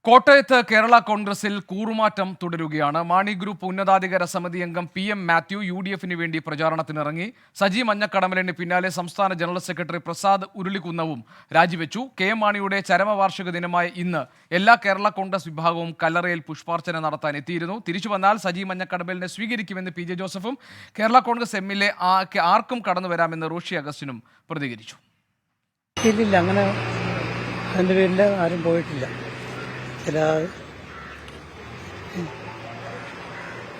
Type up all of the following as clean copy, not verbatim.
കോട്ടയത്ത് കേരള കോൺഗ്രസിൽ കൂറുമാറ്റം തുടരുകയാണ്. മാണി ഗ്രൂപ്പ് ഉന്നതാധികാര സമിതി അംഗം PM മാത്യു UDFിന് വേണ്ടി പ്രചാരണത്തിനിറങ്ങി. സജി മഞ്ഞക്കടമ്പലിന് പിന്നാലെ സംസ്ഥാന ജനറൽ സെക്രട്ടറി പ്രസാദ് ഉരുളിക്കുന്നവും രാജിവെച്ചു. KM മാണിയുടെ ചരമവാർഷിക ദിനമായ ഇന്ന് എല്ലാ കേരള കോൺഗ്രസ് വിഭാഗവും കല്ലറയിൽ പുഷ്പാർച്ചന നടത്താൻ എത്തിയിരുന്നു. തിരിച്ചു വന്നാൽ സജി മഞ്ഞക്കടമ്പലിനെ സ്വീകരിക്കുമെന്ന് PJ ജോസഫും കേരള കോൺഗ്രസ് MLA ആർക്കും കടന്നു വരാമെന്ന് റോഷി അഗസ്റ്റിനും പ്രതികരിച്ചു. ഇല്ലില്ല, അങ്ങനെ അതിൻ്റെ പേരിൽ ആരും പോയിട്ടില്ല. ചില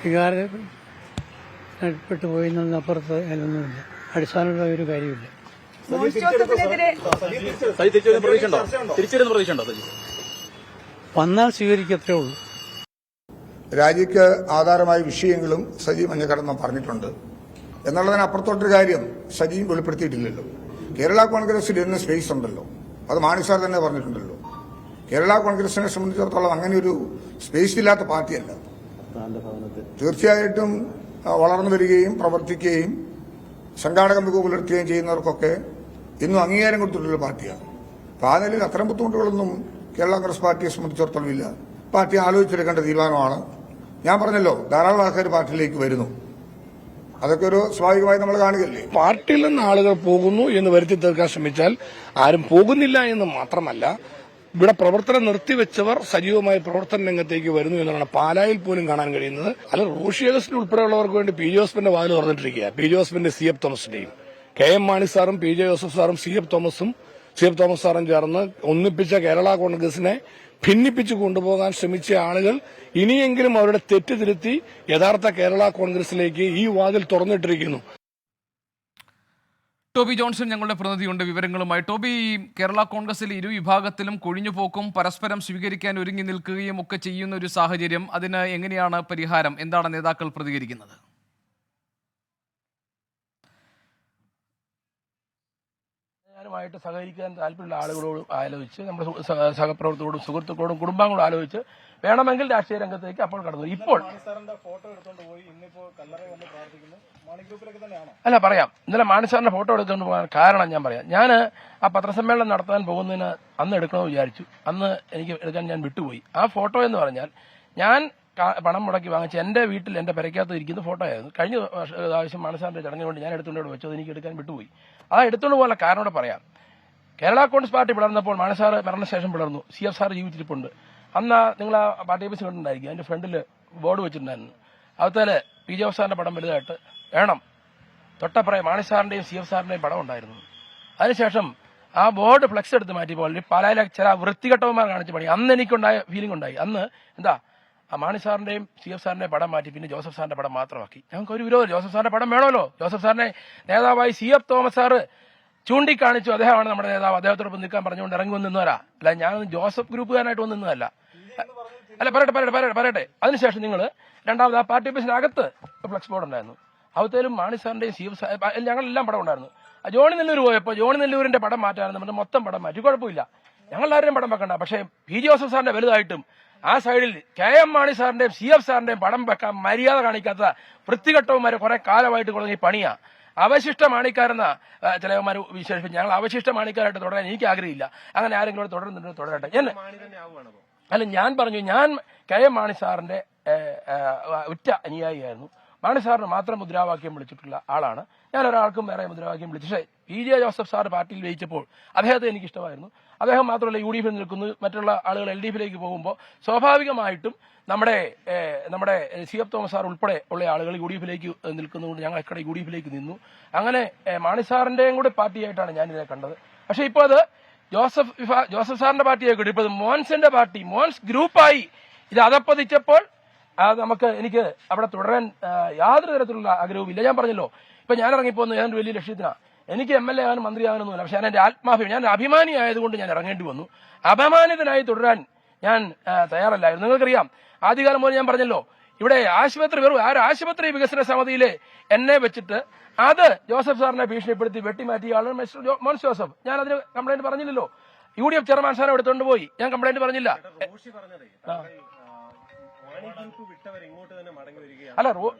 വികാരപ്പെട്ടു പോയിന്നപ്പുറത്ത് അതിലൊന്നുമില്ല, അടിസ്ഥാനമുള്ള ഒരു കാര്യമില്ല. വന്നാൽ സ്വീകരിക്കത്തേ ഉള്ളൂ. രാജിക്ക് ആധാരമായ വിഷയങ്ങളും സജി മഞ്ഞക്കടമ്പ പറഞ്ഞിട്ടുണ്ട് എന്നുള്ളതിനപ്പുറത്തോട്ടൊരു കാര്യം സജിയും വെളിപ്പെടുത്തിയിട്ടില്ലല്ലോ. കേരള കോൺഗ്രസിൽ ഇന്ന് സ്പേസ് ഉണ്ടല്ലോ, അത് മാണി സാർ തന്നെ പറഞ്ഞിട്ടുണ്ടല്ലോ. കേരള കോൺഗ്രസിനെ സംബന്ധിച്ചിടത്തോളം അങ്ങനെ ഒരു സ്പേസ് ഇല്ലാത്ത പാർട്ടിയല്ല. തീർച്ചയായിട്ടും വളർന്നു വരികയും പ്രവർത്തിക്കുകയും സംഘാടക മികവ് പുലർത്തുകയും ചെയ്യുന്നവർക്കൊക്കെ ഇന്നും അംഗീകാരം കൊടുത്തിട്ടുള്ള പാർട്ടിയാണ്. അപ്പൊ ആ നിലയിൽ അത്തരം ബുദ്ധിമുട്ടുകളൊന്നും കേരള കോൺഗ്രസ് പാർട്ടിയെ സംബന്ധിച്ചിടത്തോളം ഇല്ല. പാർട്ടി ആലോചിച്ചെടുക്കേണ്ട തീരുമാനമാണ്. ഞാൻ പറഞ്ഞല്ലോ, ധാരാളം ആൾക്കാർ പാർട്ടിയിലേക്ക് വരുന്നു. അതൊക്കെ ഒരു സ്വാഭാവികമായി നമ്മൾ കാണുകയല്ലേ. പാർട്ടിയിൽ നിന്ന് ആളുകൾ പോകുന്നു എന്ന് വരുത്തി തീർക്കാൻ ശ്രമിച്ചാൽ ആരും പോകുന്നില്ല എന്ന് മാത്രമല്ല, ഇവിടെ പ്രവർത്തനം നിർത്തിവെച്ചവർ സജീവമായി പ്രവർത്തന രംഗത്തേക്ക് വരുന്നു എന്നാണ് പാലായിൽ പോലും കാണാൻ കഴിയുന്നത്. അല്ല, റോഷി അഗസ്റ്റിൻ ഉൾപ്പെടെയുള്ളവർക്ക് വേണ്ടി PJ ജോസഫിന്റെ വാതിൽ തുറന്നിട്ടിരിക്കുക. PJ ജോസഫിന്റെ CF തോമസിന്റെയും KM മാണി സാറും PJ ജോസഫ് സാറും CF തോമസ് സാറും ചേർന്ന് ഒന്നിപ്പിച്ച കേരള കോൺഗ്രസിനെ ഭിന്നിപ്പിച്ചു കൊണ്ടുപോകാൻ ശ്രമിച്ച ആളുകൾ ഇനിയെങ്കിലും അവരുടെ തെറ്റ് തിരുത്തി യഥാർത്ഥ കേരള കോൺഗ്രസിലേക്ക് ഈ വാതിൽ തുറന്നിട്ടിരിക്കുന്നു. ടോബി ജോൺസൺ ഞങ്ങളുടെ പ്രതിനിധിയുണ്ട് വിവരങ്ങളുമായി. ടോബി, കേരള കോൺഗ്രസിൽ ഇരു വിഭാഗത്തിലും കൊഴിഞ്ഞുപോക്കും പരസ്പരം സ്വീകരിക്കാൻ ഒരുങ്ങി നിൽക്കുകയും ഒക്കെ ചെയ്യുന്ന ഒരു സാഹചര്യം, അതിന് എങ്ങനെയാണ് പരിഹാരം? എന്താണ് നേതാക്കൾ പ്രതികരിക്കുന്നത്? ഞാനുമായിട്ട് സഹകരിക്കാൻ താല്പര്യമുള്ള ആളുകളോട് ആലോചിച്ച്, നമ്മുടെ സഹപ്രവർത്തകരോടും സുഹൃത്തുക്കളോടും കുടുംബാംഗങ്ങളോടും ആലോചിച്ച് വേണമെങ്കിൽ രാഷ്ട്രീയ രംഗത്തേക്ക് അപ്പോൾ കടന്നു. ഇപ്പോൾ അല്ല, പറയാം. ഇന്നലെ മാണി സാറിന്റെ ഫോട്ടോ എടുത്തുകൊണ്ട് പോകാൻ കാരണം ഞാൻ പറയാം. ഞാൻ ആ പത്രസമ്മേളനം നടത്താൻ പോകുന്നതിന് അന്ന് എടുക്കണമെന്ന് വിചാരിച്ചു. അന്ന് എനിക്ക് എടുക്കാൻ ഞാൻ വിട്ടുപോയി. ആ ഫോട്ടോ എന്ന് പറഞ്ഞാൽ ഞാൻ പണം മുടക്കി വാങ്ങിച്ച് എന്റെ വീട്ടിൽ എന്റെ പെരയ്ക്കകത്ത് ഇരിക്കുന്ന ഫോട്ടോ ആയിരുന്നു. കഴിഞ്ഞ ആവശ്യം മാണി സാറിന്റെ ചടങ്ങിന് വേണ്ടി ഞാൻ എടുത്തുകൊണ്ട് വെച്ചത് എനിക്ക് എടുക്കാൻ വിട്ടുപോയി. ആ എടുത്തുകൊണ്ട് പോകാനുള്ള കാരണം കൂടെ പറയാം. കേരള കോൺഗ്രസ് പാർട്ടി പിളർന്നപ്പോൾ മാണി സാറ് മരണശേഷം പിളർന്നു. CF സാർ ജീവിച്ചിരിപ്പുണ്ട്. അന്ന് നിങ്ങൾ ആ പാർട്ടി ഓഫീസ് കണ്ടിട്ടുണ്ടായിരിക്കും. അതിന്റെ ഫ്രണ്ടിൽ ബോർഡ് വെച്ചിട്ടുണ്ടായിരുന്നു. അതുപോലെ PJ ജോസഫ് സാറിന്റെ പടം വലുതായിട്ട് വേണം. തൊട്ടപ്പുറം മാണി സാറിന്റെയും CF സാറിന്റെയും പടം ഉണ്ടായിരുന്നു. അതിനുശേഷം ആ ബോർഡ് ഫ്ലെക്സ് എടുത്ത് മാറ്റിയപ്പോൾ പാലായിലെ ചില വൃത്തികെട്ടവന്മാർ കാണിച്ച പണി അന്ന് എനിക്കുണ്ടായ ഫീലിംഗ് ഉണ്ടായി. അന്ന് എന്താ, ആ മാണി സാറിന്റെയും CF സാറിന്റെയും പടം മാറ്റി പിന്നെ ജോസഫ് സാറിന്റെ പടം മാത്രമാക്കി. ഞങ്ങൾക്ക് ഒരു വിരോധം. ജോസഫ് സാറിന്റെ പടം വേണമല്ലോ. ജോസഫ് സാറിനെ നേതാവായി CF തോമസ് സാറ് ചൂണ്ടിക്കാണിച്ചു. അദ്ദേഹമാണ് നമ്മുടെ നേതാവ്, അദ്ദേഹത്തോടൊപ്പം നിൽക്കാൻ പറഞ്ഞുകൊണ്ട് ഇറങ്ങി വന്ന് നിന്നവരാ. അല്ല, ഞാനൊന്നും ജോസഫ് ഗ്രൂപ്പുകാരനായിട്ട് വന്ന് നിന്നതല്ല. അല്ല, പറയട്ടെ. അതിനുശേഷം നിങ്ങൾ രണ്ടാമത് ആ പാർട്ടി ഓഫീസിനകത്ത് ഫ്ലക്സ് ബോർഡ് ഉണ്ടായിരുന്നു. അവത്തേലും മാണി സാറിന്റെയും CF ഞങ്ങളെല്ലാം പടം ഉണ്ടായിരുന്നു. ജോണി നെല്ലൂർ പോയപ്പോൾ ജോണി നെല്ലൂരിന്റെ പടം മാറ്റാനും നമ്മുടെ മൊത്തം പടം മാറ്റി, കുഴപ്പമില്ല, ഞങ്ങളാരുടെയും പടം വെക്കണ്ട. പക്ഷേ PJ ജോസഫ് സാറിന്റെ വലുതായിട്ടും ആ സൈഡിൽ KM മാണി സാറിന്റെയും CF സാറിന്റെയും പടം വെക്കാൻ മര്യാദ കാണിക്കാത്ത വൃത്തികെട്ടവന്മാരെ കുറെ കാലമായിട്ട് തുടങ്ങി പണിയാ. അവശിഷ്ട മാണിക്കാരെന്ന ചിലവന്മാർ വിശേഷിപ്പിച്ച് ഞങ്ങൾ അവശിഷ്ട മാണിക്കാരായിട്ട് തുടരാൻ എനിക്ക് ആഗ്രഹമില്ല. അങ്ങനെ ആരെങ്കിലും തുടരുന്നുണ്ടെങ്കിൽ തുടരട്ടെ. അല്ല, ഞാൻ പറഞ്ഞു, ഞാൻ KM മാണി സാറിന്റെ ഉറ്റ അനുയായിയായിരുന്നു. മാണി സാറിന് മാത്രം മുദ്രാവാക്യം വിളിച്ചിട്ടുള്ള ആളാണ് ഞാൻ. ഒരാൾക്കും വേറെ മുദ്രാവാക്യം വിളിച്ചു. പക്ഷേ PJ ജോസഫ് സാർ പാർട്ടിയിൽ ജയിച്ചപ്പോൾ അദ്ദേഹത്തെ എനിക്ക് ഇഷ്ടമായിരുന്നു. അദ്ദേഹം മാത്രമല്ല UDFിൽ നിൽക്കുന്നു, മറ്റുള്ള ആളുകൾ LDFിലേക്ക് പോകുമ്പോൾ സ്വാഭാവികമായിട്ടും നമ്മുടെ CF തോമസ് സാർ ഉൾപ്പെടെ ഉള്ള ആളുകൾ UDFിലേക്ക് നിൽക്കുന്നതുകൊണ്ട് ഞങ്ങൾ ഇക്കടെ UDFിലേക്ക് നിന്നു. അങ്ങനെ മാണി സാറിന്റെയും കൂടെ പാർട്ടിയായിട്ടാണ് ഞാൻ ഇതിനെ കണ്ടത്. പക്ഷെ ഇപ്പോൾ അത് ജോസഫ് സാറിന്റെ പാർട്ടിയായിക്കോട്ടെ, ഇപ്പോൾ മോൻസിന്റെ പാർട്ടി, മോൻസ് ഗ്രൂപ്പായി ഇത് അതപ്പതിച്ചപ്പോൾ എനിക്ക് അവിടെ തുടരാൻ യാതൊരു തരത്തിലുള്ള ആഗ്രഹവുമില്ല. ഞാൻ പറഞ്ഞല്ലോ, ഇപ്പൊ ഞാൻ ഇറങ്ങിപ്പോകുന്ന ഏതാണ്ട് വലിയ ലക്ഷ്യത്തിനാണ്. എനിക്ക് MLA ആകാനും മന്ത്രിയാകാനൊന്നുമില്ല. പക്ഷെ എന്റെ ആത്മാഭിമാനം, ഞാൻ അഭിമാനി ആയതുകൊണ്ട് ഞാൻ ഇറങ്ങേണ്ടി വന്നു. അപമാനിതനായി തുടരാൻ ഞാൻ തയ്യാറല്ലായിരുന്നു. നിങ്ങൾക്കറിയാം, ആദ്യകാലം മുതൽ ഞാൻ പറഞ്ഞല്ലോ, ഇവിടെ ആശുപത്രി വികസന സമിതിയിലെ എന്നെ വെച്ചിട്ട് അത് ജോസഫ് സാറിനെ ഭീഷണിപ്പെടുത്തി വെട്ടിമാറ്റിയ ആളാണ് മിസ്റ്റർ മോൻസ് ജോസഫ്. ഞാൻ അതിന് കംപ്ലൈന്റ് പറഞ്ഞില്ലല്ലോ. UDF ചെയർമാൻ സാറെ എടുത്തുകൊണ്ട് പോയി, ഞാൻ കംപ്ലൈന്റ് പറഞ്ഞില്ല. അല്ല,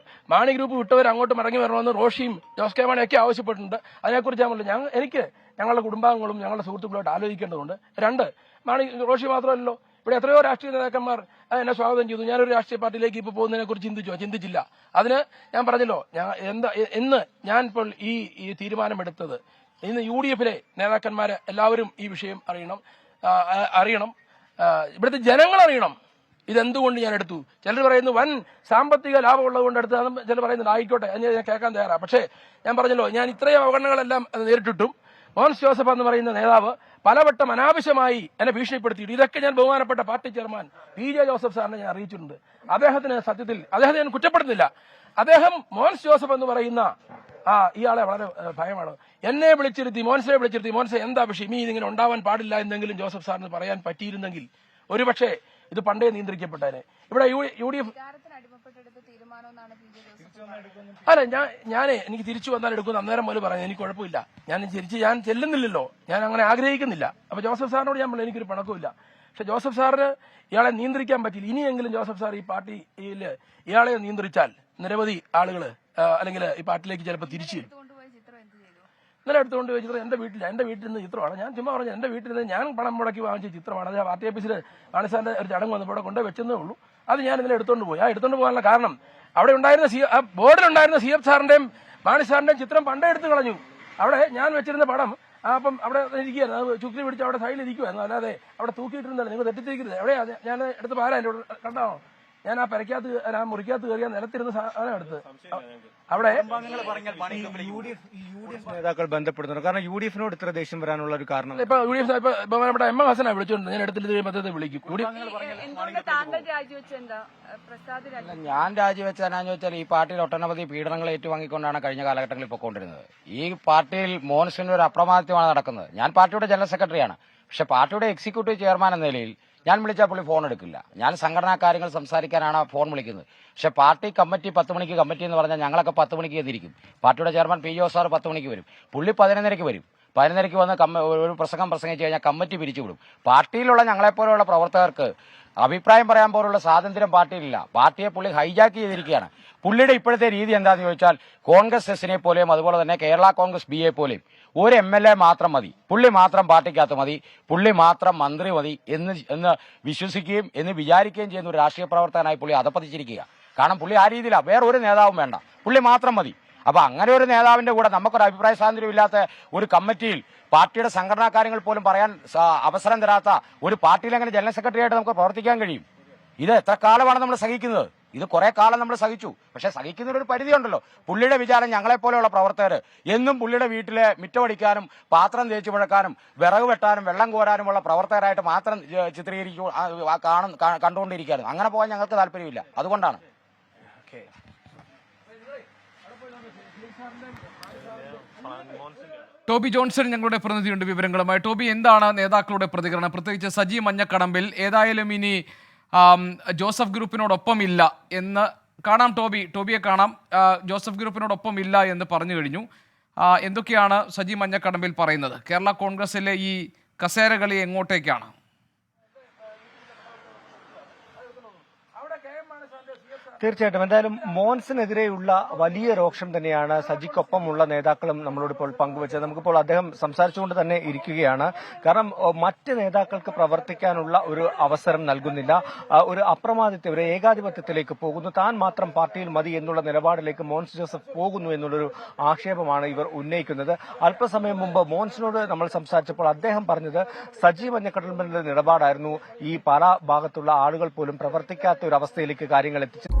മാണി ഗ്രൂപ്പ് വിട്ടവർ അങ്ങോട്ട് മടങ്ങി വരണമെന്ന് റോഷിയും ജോസ് കെ മാണിയൊക്കെ ആവശ്യപ്പെട്ടിട്ടുണ്ട്. അതിനെക്കുറിച്ച് ഞങ്ങളുടെ കുടുംബാംഗങ്ങളും ഞങ്ങളുടെ സുഹൃത്തുക്കളുമായിട്ട് ആലോചിക്കേണ്ടതുണ്ട്. രണ്ട്, റോഷി മാത്രമല്ലല്ലോ, ഇവിടെ എത്രയോ രാഷ്ട്രീയ നേതാക്കന്മാർ എന്നെ സ്വാഗതം ചെയ്തു. ഞാനൊരു രാഷ്ട്രീയ പാർട്ടിയിലേക്ക് ഇപ്പോൾ പോകുന്നതിനെ കുറിച്ച് ചിന്തിച്ചില്ല. അതിന് ഞാൻ പറഞ്ഞല്ലോ, ഇന്ന് ഞാൻ ഇപ്പോൾ ഈ തീരുമാനമെടുത്തത്, ഇന്ന് UDF-ലെ നേതാക്കന്മാരെ എല്ലാവരും ഈ വിഷയം അറിയണം, ഇവിടുത്തെ ജനങ്ങൾ അറിയണം ഇതെന്തുകൊണ്ട് ഞാൻ എടുത്തു. ചിലർ പറയുന്നു വൻ സാമ്പത്തിക ലാഭമുള്ളത് കൊണ്ട് എടുത്ത്, ചിലർ പറയുന്നുണ്ട് ആയിക്കോട്ടെ, അത് ഞാൻ കേൾക്കാൻ തയ്യാറാണ്. പക്ഷേ ഞാൻ പറഞ്ഞല്ലോ, ഞാൻ ഇത്രയും അവഗണനകളെല്ലാം നേരിട്ടിട്ടും മോൻസ് ജോസഫ് എന്ന് പറയുന്ന നേതാവ് പലവട്ടം അനാവശ്യമായി എന്നെ ഭീഷണിപ്പെടുത്തിയിട്ട് ഇതൊക്കെ ഞാൻ ബഹുമാനപ്പെട്ട പാർട്ടി ചെയർമാൻ PJ ജോസഫ് സാറിനെ ഞാൻ അറിയിച്ചിട്ടുണ്ട്. അദ്ദേഹത്തിന് സത്യത്തിൽ അദ്ദേഹത്തെ ഞാൻ കുറ്റപ്പെടുന്നില്ല. അദ്ദേഹം മോൻസ് ജോസഫ് എന്ന് പറയുന്ന ഇയാളെ വളരെ ഭയമാണ്. എന്നെ വിളിച്ചിരുത്തി, മോൻസിനെ വിളിച്ചിരുത്തി, മോൻസെ എന്താ വിഷയം, ഇതിങ്ങനെ ഉണ്ടാവാൻ പാടില്ല എന്തെങ്കിലും ജോസഫ് സാറിന് പറയാൻ പറ്റിയിരുന്നെങ്കിൽ ഒരുപക്ഷെ ഇത് പണ്ടേ നിയന്ത്രിക്കപ്പെട്ടേനെ. ഇവിടെ UDF അല്ല, എനിക്ക് തിരിച്ചു വന്നാൽ എടുക്കുന്ന അന്നേരം മുതൽ പറയാം, എനിക്ക് കുഴപ്പമില്ല. ഞാൻ ചെല്ലുന്നില്ലല്ലോ, ഞാൻ അങ്ങനെ ആഗ്രഹിക്കുന്നില്ല. അപ്പൊ ജോസഫ് സാറിനോട് ഞാൻ പറഞ്ഞു എനിക്കൊരു പിണക്കമില്ല. പക്ഷെ ജോസഫ് സാറിന് ഇയാളെ നിയന്ത്രിക്കാൻ പറ്റില്ല. ഇനിയെങ്കിലും ജോസഫ് സാർ ഈ പാർട്ടിയിൽ ഇയാളെ നിയന്ത്രിച്ചാൽ നിരവധി ആളുകൾ അല്ലെങ്കിൽ ഈ പാർട്ടിയിലേക്ക് ചിലപ്പോൾ തിരിച്ചു വരും. ഇന്നലെ എടുത്തുകൊണ്ട് പോയി ചിത്രം എന്റെ വീട്ടിൽ നിന്ന് ചിത്രമാണ്. ഞാൻ ചുമ്മാ പറഞ്ഞു, എന്റെ വീട്ടിൽ നിന്ന് ഞാൻ പണം മുടക്കി വാങ്ങിച്ച ചിത്രമാണ്. അത് പാർട്ടി ഓഫീസിൽ മാണിസാറിന്റെ ഒരു ചടങ്ങ് വന്നപ്പോൾ ഇവിടെ കൊണ്ടുപോയി വെച്ചതേ ഉള്ളൂ. അത് ഞാൻ ഇന്നലെ എടുത്തുകൊണ്ട് പോയി. എടുത്തുകൊണ്ട് പോകാനുള്ള കാരണം അവിടെ ഉണ്ടായിരുന്ന ബോർഡിലുണ്ടായിരുന്ന CF സാറിന്റെയും മാണിസാറിന്റെയും ചിത്രം പണ്ടേ എടുത്തു കളഞ്ഞു. അവിടെ ഞാൻ വെച്ചിരുന്ന പടം അപ്പം അവിടെ ഇരിക്കുകയായിരുന്നു, അത് ചുക്കി പിടിച്ച് അവിടെ സൈഡിൽ ഇരിക്കുമായിരുന്നു. അല്ലാതെ അവിടെ തൂക്കിയിട്ടിരുന്നല്ലോ, നിങ്ങൾ തെറ്റിദ്ധരിക്കരുത്. എവിടെയാ ഞാൻ എടുത്ത് പാരാ എൻ്റെ കണ്ടോ, ഞാൻ ആ പെരക്കകത്ത് മുറിക്കകത്ത് കയറിയ നിലത്തിരുന്ന സാധനം എടുത്ത് അവിടെ നേതാക്കൾ ബന്ധപ്പെടുന്നുണ്ട്. കാരണം UDF-നോട് ഇത്ര ദേഷ്യം വരാനുള്ള ഒരു കാരണം ഇപ്പൊ UDF ബഹുമാനപ്പെട്ട MM ഹസനെ വിളിച്ചോണ്ട് ഞാൻ എടുത്തിട്ട് മറ്റേ വിളിക്കും. ഞാൻ രാജിവെച്ചാന്ന് വെച്ചാൽ ഈ പാർട്ടിയിൽ ഒട്ടനവധി പീഡനങ്ങൾ ഏറ്റുവാങ്ങിക്കൊണ്ടാണ് കഴിഞ്ഞ കാലഘട്ടങ്ങളിൽ പൊയ്ക്കൊണ്ടിരുന്നത്. ഈ പാർട്ടിയിൽ മോൻസിന്റെ ഒരു അപ്രമാദിത്യമാണ് നടക്കുന്നത്. ഞാൻ പാർട്ടിയുടെ ജനറൽ സെക്രട്ടറിയാണ്. പക്ഷെ പാർട്ടിയുടെ എക്സിക്യൂട്ടീവ് ചെയർമാൻ എന്ന നിലയിൽ ഞാൻ വിളിച്ചാൽ പുള്ളി ഫോൺ എടുക്കില്ല. ഞാൻ സംഘടനാ കാര്യങ്ങൾ സംസാരിക്കാനാണ് ഫോൺ വിളിക്കുന്നത്. പക്ഷെ പാർട്ടി കമ്മിറ്റി 10 മണിക്ക് കമ്മിറ്റി എന്ന് പറഞ്ഞാൽ ഞങ്ങളൊക്കെ 10 മണിക്ക് എത്തിയിരിക്കും. പാർട്ടിയുടെ ചെയർമാൻ PJ സാർ 10 മണിക്ക് വരും. പുള്ളി 11:30 വരും. 11:30 വന്ന് ഒരു പ്രസംഗിച്ചു കഴിഞ്ഞാൽ കമ്മിറ്റി പിരിച്ചുവിടും. പാർട്ടിയിലുള്ള ഞങ്ങളെപ്പോലെയുള്ള പ്രവർത്തകർക്ക് അഭിപ്രായം പറയാൻ പോലുള്ള സ്വാതന്ത്ര്യം പാർട്ടിയിലില്ല. പാർട്ടിയെ പുള്ളി ഹൈജാക്ക് ചെയ്തിരിക്കുകയാണ്. പുള്ളിയുടെ ഇപ്പോഴത്തെ രീതി എന്താണെന്ന് ചോദിച്ചാൽ കോൺഗ്രസ് എസിനെ പോലെയും അതുപോലെ തന്നെ കേരള കോൺഗ്രസ് BA പോലെയും ഒരു MLA മാത്രം മതി, പുള്ളി മാത്രം പാർട്ടിക്കകത്ത് മതി, പുള്ളി മാത്രം മന്ത്രി മതി എന്ന് വിശ്വസിക്കുകയും എന്ന് വിചാരിക്കുകയും ചെയ്യുന്ന ഒരു രാഷ്ട്രീയ പ്രവർത്തകനായി പുള്ളി അധപ്പതിച്ചിരിക്കുക. കാരണം പുള്ളി ആ രീതിയിലാണ്, വേറെ ഒരു നേതാവും വേണ്ട, പുള്ളി മാത്രം മതി. അപ്പൊ അങ്ങനെ ഒരു നേതാവിന്റെ കൂടെ നമുക്കൊരു അഭിപ്രായ സ്വാതന്ത്ര്യം ഇല്ലാത്ത ഒരു കമ്മിറ്റിയിൽ പാർട്ടിയുടെ സംഘടനാ കാര്യങ്ങൾ പോലും പറയാൻ അവസരം തരാത്ത ഒരു പാർട്ടിയിൽ എങ്ങനെ ജനറൽ സെക്രട്ടറി ആയിട്ട് നമുക്ക് പ്രവർത്തിക്കാൻ കഴിയും? ഇത് എത്ര കാലമാണ് നമ്മൾ സഹിക്കുന്നത്? ഇത് കുറെ കാലം നമ്മൾ സഹിച്ചു. പക്ഷെ സഹിക്കുന്നതിനൊരു പരിധിയുണ്ടല്ലോ. പുള്ളിയുടെ വിചാരം ഞങ്ങളെപ്പോലെയുള്ള പ്രവർത്തകർ എന്നും പുള്ളിയുടെ വീട്ടിലെ മിറ്റമടിക്കാനും പാത്രം തേച്ചു മുഴക്കാനും വിറക് വെട്ടാനും വെള്ളം കോരാനുമുള്ള പ്രവർത്തകരായിട്ട് മാത്രം കണ്ടുകൊണ്ടിരിക്കുകയാണ്. അങ്ങനെ പോകാൻ ഞങ്ങൾക്ക് താല്പര്യമില്ല. അതുകൊണ്ടാണ്. ടോബി ജോൺസൺ ഞങ്ങളുടെ പ്രതിനിധിയുണ്ട് വിവരങ്ങളുമായി. ടോബി, എന്താണ് നേതാക്കളുടെ പ്രതികരണം, പ്രത്യേകിച്ച് സജി മഞ്ഞക്കടമ്പിൽ? ഏതായാലും ഇനി ജോസഫ് ഗ്രൂപ്പിനോടൊപ്പം ഇല്ല എന്ന് കാണാം. ടോബിയെ കാണാം. ജോസഫ് ഗ്രൂപ്പിനോടൊപ്പം ഇല്ല എന്ന് പറഞ്ഞു കഴിഞ്ഞു. എന്തൊക്കെയാണ് സജി മഞ്ഞക്കടമ്പിൽ പറയുന്നത്? കേരള കോൺഗ്രസിലെ ഈ കസേരകളി എങ്ങോട്ടേക്കാണ്? തീർച്ചയായിട്ടും എന്തായാലും മോൻസിനെതിരെയുള്ള വലിയ രോക്ഷം തന്നെയാണ് സജിക്കൊപ്പമുള്ള നേതാക്കളും നമ്മളോട് ഇപ്പോൾ പങ്കുവച്ചത്. നമുക്കിപ്പോൾ അദ്ദേഹം സംസാരിച്ചുകൊണ്ട് തന്നെ ഇരിക്കുകയാണ്. കാരണം മറ്റ് നേതാക്കൾക്ക് പ്രവർത്തിക്കാനുള്ള ഒരു അവസരം നൽകുന്നില്ല, ഒരു അപ്രമാദിത്യം, ഒരു ഏകാധിപത്യത്തിലേക്ക് പോകുന്നു, താൻ മാത്രം പാർട്ടിയിൽ മതി എന്നുള്ള നിലപാടിലേക്ക് മോൻസ് ജോസഫ് പോകുന്നു എന്നുള്ളൊരു ആക്ഷേപമാണ് ഇവർ ഉന്നയിക്കുന്നത്. അല്പസമയം മുമ്പ് മോൻസിനോട് നമ്മൾ സംസാരിച്ചപ്പോൾ അദ്ദേഹം പറഞ്ഞത് സജി മഞ്ഞക്കടമ്പിന്റെ നിലപാടായിരുന്നു ഈ പാലാ ഭാഗത്തുള്ള ആളുകൾ പോലും പ്രവർത്തിക്കാത്ത ഒരു അവസ്ഥയിലേക്ക് കാര്യങ്ങൾ എത്തിച്ചത്.